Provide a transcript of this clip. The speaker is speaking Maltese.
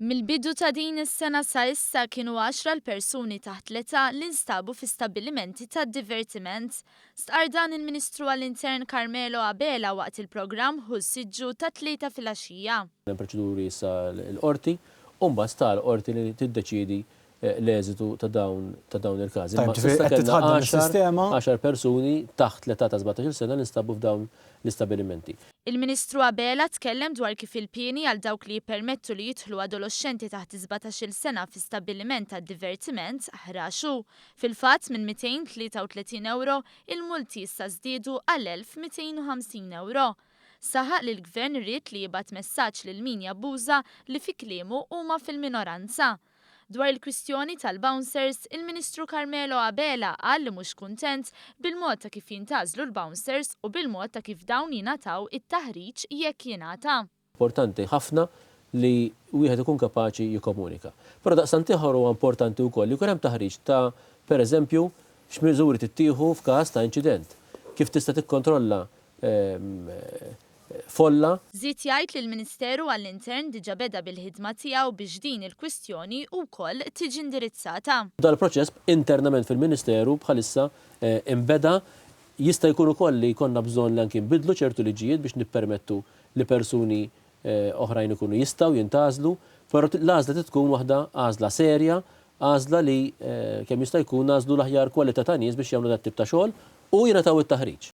Mill-bidu ta' din is-sena sa issa kienu 10 l-persuni taħt l-età li nstabu fi stabbilimenti ta' divertiment. Stqar dan il-Ministru għall-Intern Carmelo Abela waqt il-programm ħu s-siġġu ta' 3 filgħaxija. Proċeduri sa l-qorti, u mbagħad sta l-qorti li tiddeċiedi l-eżitu ta' dawn il-każi. Tajb, ġifieri qed titħaddem is-sistema. 10 persuni taħt l-età ta' 17-il sena li nstabu f'dawn l-istabilimenti. Il-Ministru Abela tkellem dwar kif il-pieni għal dawk li jippermettu li jidħlu adolescenti taħt 17-il sena fi stabbiliment ta' divertiment ħraxu. Fil-fatt minn 233 euro il-multi issa żdiedu għal 1250 euro. Saħaq li l-Gvern rrid li jibgħat messaġġ lil min jabbuża li fi kliemu huma fil-minoranza. Dwar il-kwistjoni tal-bouncers, il-Ministru Carmelo Abela qal li mhux kuntent bil-mod ta' kif jintażlu l-bouncers u bil-mod ta' kif dawn jingħataw it-taħriġ jekk jingħata. Importanti ħafna li wieħed ikun kapaċi jikkomunika. Però daqstant ieħor huwa importanti wkoll li jkun hemm taħriġ ta' pereżempju x'miżuri tittieħu f'każ ta' inċident. Kif tista' tikkontrolla folla. Żied jgħid li l-Ministeru għall-Intern diġà beda bil-ħidma tiegħu biex din il-kwistjoni wkoll tiġi indirizzata. Dal-proċess internament fil-Ministeru bħalissa imbeda jista' jkun ukoll li jkollna bżonn li anke nbidlu ċertu liġijiet biex nippermettu li persuni oħrajn ikunu jistgħu jintażlu, però l-għażla tkun waħda għażla serja, għażla li kemm jista' jkun għażlu l-aħjar kwalità ta' nies biex jagħmlu dat tip ta' xogħol u jingħataw it-taħriġ.